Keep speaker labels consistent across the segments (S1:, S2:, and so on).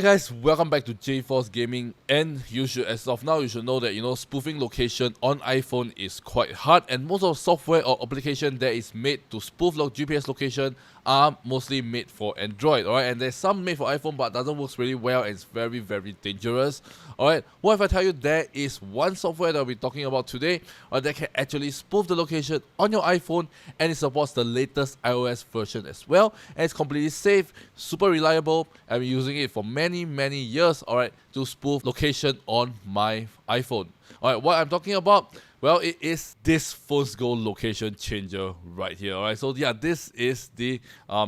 S1: Alright guys, welcome back to JForce Gaming, and as of now you should know that spoofing location on iPhone is quite hard, and most of the software or application that is made to spoof GPS location are mostly made for Android. Alright, and there's some made for iPhone but doesn't work really well and it's very dangerous. Alright, what if I tell you there is one software that we'll be talking about today that can actually spoof the location on your iPhone, and it supports the latest iOS version as well, and it's completely safe, super reliable. I've been using it for many years, alright, to spoof location on my iPhone. Alright, what I'm talking about, well, it is this FonesGo location changer right here. Alright, so yeah, this is the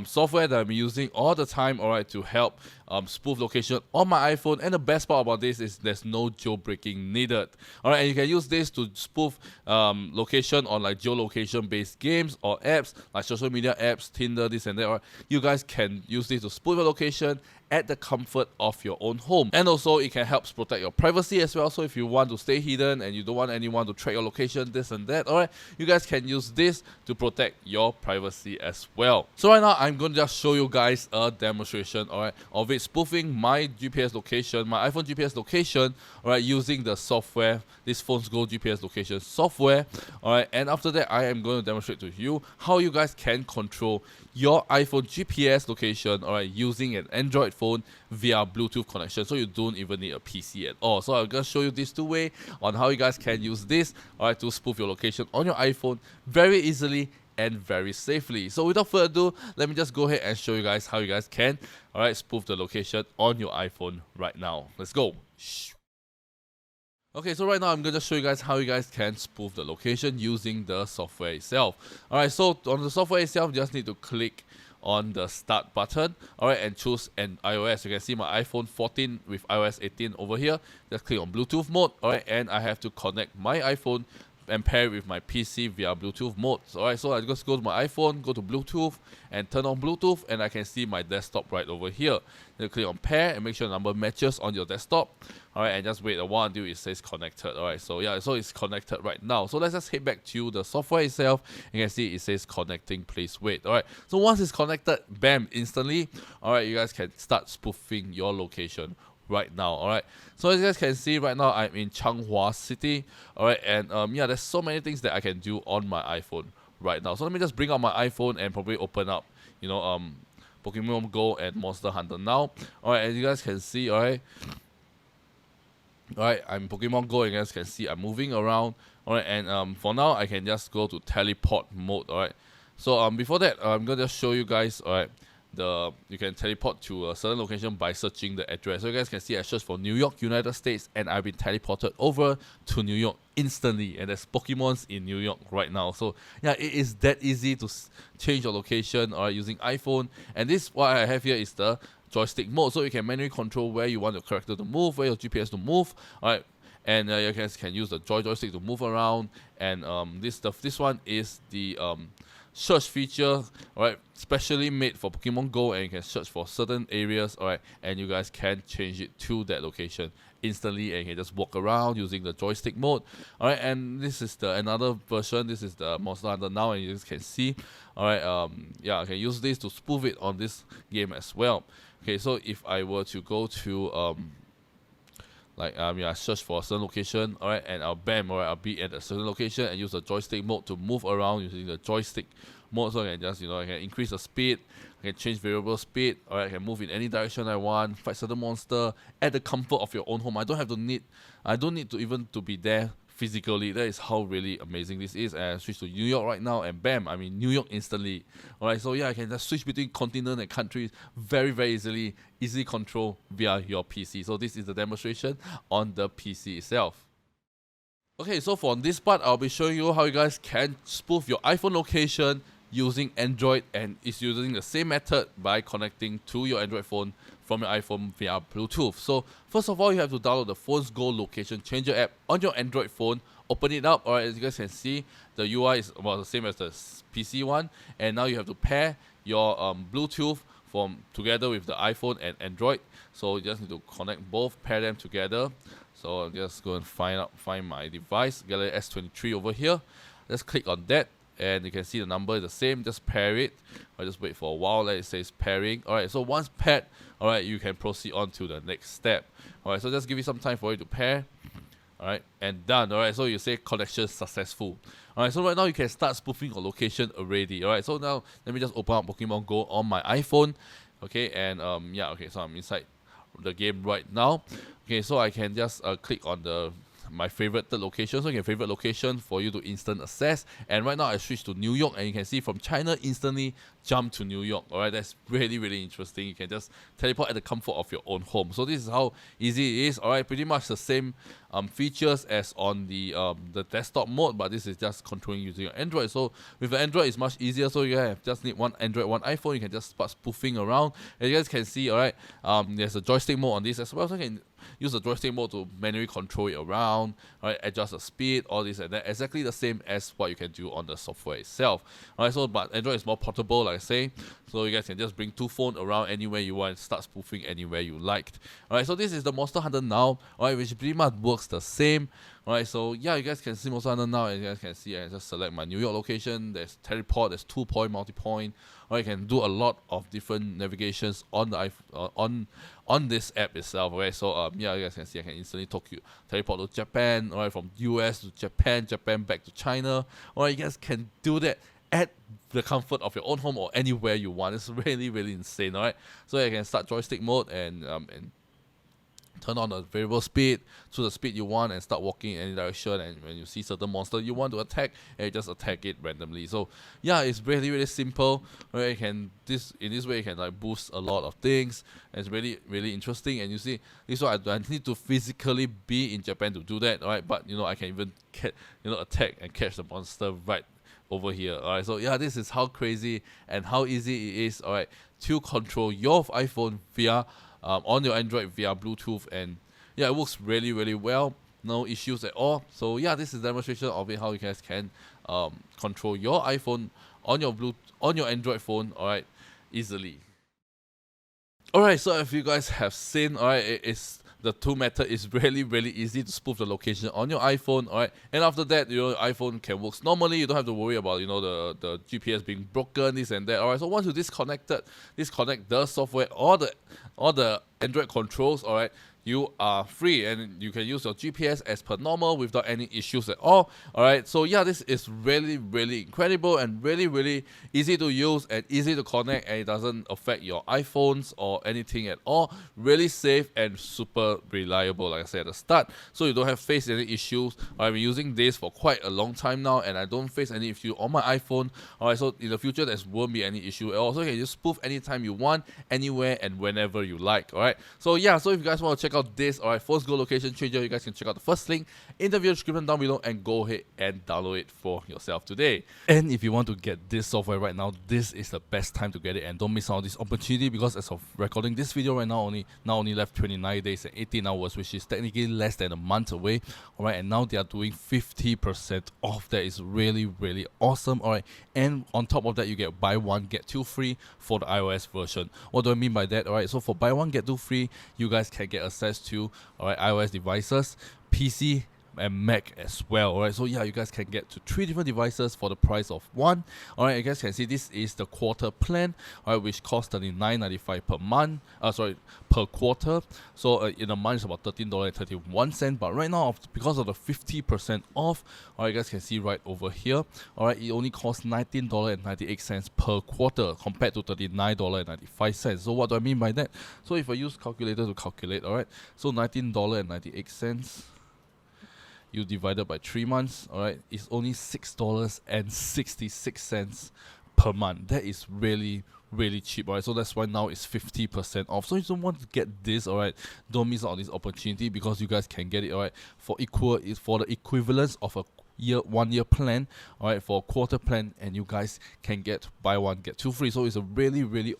S1: software that I'm using all the time, alright, to help spoof location on my iPhone. And the best part about this is there's no jailbreaking needed. Alright, and you can use this to spoof location on like geolocation based games or apps like social media apps, Tinder, this and that. Alright, you guys can use this to spoof your location at the comfort of your own home. And also it can help protect your privacy as well. So if you want to stay hidden and you don't want anyone to track your location, this and that, alright, you guys can use this to protect your privacy as well. So right now I'm going to just show you guys a demonstration, alright, of it spoofing my GPS location, my iPhone GPS location, alright, using the software, this FonesGo GPS location software, alright. And after that I am going to demonstrate to you how you guys can control your iPhone GPS location, alright, using an Android phone via Bluetooth connection, so you don't even need a PC at all. So I'm going to show you these two ways on how you guys can use this, alright, to spoof your location on your iPhone very easily and very safely. So without further ado, let me just go ahead and show you guys how you guys can, alright, spoof the location on your iPhone right now. Let's go. Okay, so right now I'm going to show you guys how you guys can spoof the location using the software itself. Alright, so on the software itself, you just need to click on the start button, alright, and choose an iOS. You can see my iPhone 14 with iOS 18 over here. Just click on Bluetooth mode, alright, and I have to connect my iPhone and pair it with my PC via Bluetooth mode. Alright, so I just go to my iPhone, go to Bluetooth, and turn on Bluetooth, and I can see my desktop right over here. Then click on pair and make sure the number matches on your desktop. Alright, and just wait a while until it says connected. Alright, so yeah, so it's connected right now. So let's just head back to the software itself. You can see it says connecting, please wait. Alright, so once it's connected, bam, instantly, alright, you guys can start spoofing your location right now. Alright, so as you guys can see right now, I'm in Changhua City. Alright, and yeah, there's so many things that I can do on my iPhone right now. So let me just bring out my iPhone and probably open up, Pokémon Go and Monster Hunter now. Alright, as you guys can see, alright, I'm Pokemon Go, and you guys can see I'm moving around. Alright, and for now I can just go to teleport mode. Alright, so before that, I'm gonna just show you guys, alright, you can teleport to a certain location by searching the address. So you guys can see I searched for New York, United States, and I've been teleported over to New York instantly, and there's Pokemons in New York right now. So yeah, it is that easy to change your location using iPhone. And this, what I have here, is the joystick mode, so you can manually control where you want your character to move, where your GPS to move. Alright, and you guys can use the joystick to move around. And this one is the search feature, alright, specially made for Pokemon Go, and you can search for certain areas, alright, and you guys can change it to that location instantly, and you can just walk around using the joystick mode. Alright, and this is the another version. This is the Monster Hunter now, and you guys can see, alright, yeah, I can use this to spoof it on this game as well. Okay, so if I were to go to I search for a certain location, alright, and I'll be at a certain location and use the joystick mode to move around using the joystick mode. So I can just, I can increase the speed, I can change variable speed, alright, I can move in any direction I want, fight certain monster at the comfort of your own home. I don't need to even to be there physically. That is how really amazing this is. And I switch to New York right now, and bam, I'm in New York instantly. Alright, so yeah, I can just switch between continent and countries very easily control via your PC. So this is the demonstration on the PC itself. Okay, so for this part, I'll be showing you how you guys can spoof your iPhone location using Android, and it's using the same method by connecting to your Android phone from your iPhone via Bluetooth. So first of all, you have to download the FonesGo location changer app on your Android phone. Open it up. Alright, as you guys can see, the UI is about the same as the PC one, and now you have to pair your Bluetooth together with the iPhone and Android. So you just need to connect both, pair them together. So I'll just go and find my device, Galaxy S23 over here. Let's click on that. and you can see the number is the same. Just pair it. I'll just wait for a while. Let it says pairing. Alright, so once paired, alright, you can proceed on to the next step. Alright, so just give it some time for it to pair. Alright, and done. Alright, so you say connection successful. Alright, so right now you can start spoofing your location already. Alright, so now let me just open up Pokemon Go on my iPhone. Okay, and yeah, okay, so I'm inside the game right now. Okay, so I can just click on my favorite location. So you can favorite location for you to instant access. And right now I switch to New York, and you can see from China instantly jump to New York. Alright, that's really, really interesting. You can just teleport at the comfort of your own home. So this is how easy it is. Alright, pretty much the same features as on the desktop mode, but this is just controlling using your Android. So with the Android it's much easier. So you just need one Android, one iPhone. You can just start spoofing around. As you guys can see, alright, there's a joystick mode on this as well. So you can use the joystick mode to manually control it around, right? Adjust the speed, all this and that. Exactly the same as what you can do on the software itself. Alright, so but Android is more portable, like I say. So you guys can just bring two phones around anywhere you want and start spoofing anywhere you liked. Alright, so this is the Monster Hunter now, alright, which pretty much works the same. Alright, so yeah, you guys can see Monster Hunter now, and you guys can see I just select my New York location. There's teleport, there's 2-point, multi-point. Or you can do a lot of different navigations on the on this app itself. Okay, so yeah, you guys can see I can instantly teleport to Japan. Alright, from US to Japan, Japan back to China. Alright, you guys can do that at the comfort of your own home or anywhere you want. It's really, really insane. Alright, so you can start joystick mode and turn on the variable speed to the speed you want and start walking in any direction, and when you see certain monster you want to attack, and you just attack it randomly. So yeah, it's really, really simple. Right, you can in this way you can like boost a lot of things, and it's really, really interesting. And you see this one, I need to physically be in Japan to do that. Alright, but you know, I can even attack and catch the monster right over here. Alright, so yeah, this is how crazy and how easy it is, alright, to control your iPhone via on your Android via Bluetooth. And yeah, it works really, really well. No issues at all. So yeah, this is a demonstration of it, how you guys can control your iPhone on your Android phone, alright, easily. Alright, so if you guys have seen, alright, the two method is really, really easy to spoof the location on your iPhone, alright. And after that, your iPhone can work normally. You don't have to worry about the GPS being broken, this and that. Alright, so once you disconnect the software or the Android controls, alright, you are free and you can use your GPS as per normal without any issues at all. Alright, so yeah, this is really, really incredible and really, really easy to use and easy to connect, and it doesn't affect your iPhones or anything at all. Really safe and super reliable, like I said at the start, so you don't have faced any issues. I've been using this for quite a long time now, and I don't face any issue on my iPhone. Alright, so in the future there won't be any issue at all. So you can just spoof anytime you want, anywhere and whenever you like. Alright, so yeah, so if you guys want to check out this, alright, FonesGo location changer, you guys can check out the first link in the video description down below and go ahead and download it for yourself today. And if you want to get this software right now, this is the best time to get it, and don't miss out on this opportunity, because as of recording this video right now, only left 29 days and 18 hours, which is technically less than a month away. Alright, and now they are doing 50% off. That is really, really awesome. Alright, and on top of that, you get buy one get two free for the iOS version. What do I mean by that? Alright, so for buy one get two free, you guys can get access to iOS devices, PC and Mac as well. Alright, so yeah, you guys can get to 3 different devices for the price of one. Alright, you guys can see this is the quarter plan, alright, which costs $39.95 per month. Per quarter. So in a month it's about $13.31. But right now, because of the 50% off, alright, you guys can see right over here. Alright, it only costs $19.98 per quarter compared to $39.95. So what do I mean by that? So if I use calculator to calculate, alright, so $19.98. you divide it by 3 months, alright, it's only $6.66 per month. That is really, really cheap, alright. So that's why now it's 50% off. So if you don't want to get this, alright, don't miss out on this opportunity, because you guys can get it, alright, for the equivalence of a 1 year plan, alright, for a quarter plan, and you guys can get buy one get two free. So it's a really, really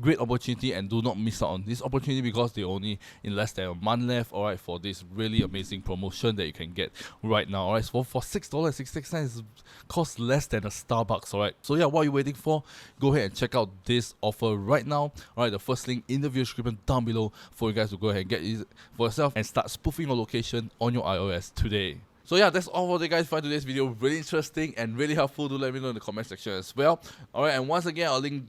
S1: great opportunity, and do not miss out on this opportunity, because they only in less than a month left, alright, for this really amazing promotion that you can get right now. Alright, so for $6.66, costs less than a Starbucks. Alright, so yeah, what are you waiting for? Go ahead and check out this offer right now. Alright, the first link in the video description down below for you guys to go ahead and get it for yourself and start spoofing your location on your iOS today. So yeah, that's all for today, guys. For today's video, really interesting and really helpful. Do let me know in the comment section as well. Alright, and once again, I'll link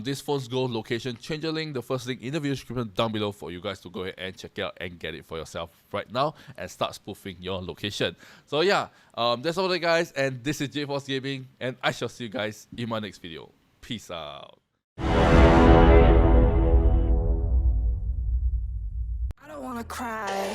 S1: this FonesGo location changer link, the first link in the video description down below for you guys to go ahead and check it out and get it for yourself right now and start spoofing your location. So yeah, that's all for today, guys, and this is JForce Gaming, and I shall see you guys in my next video. Peace out.
S2: I don't wanna cry.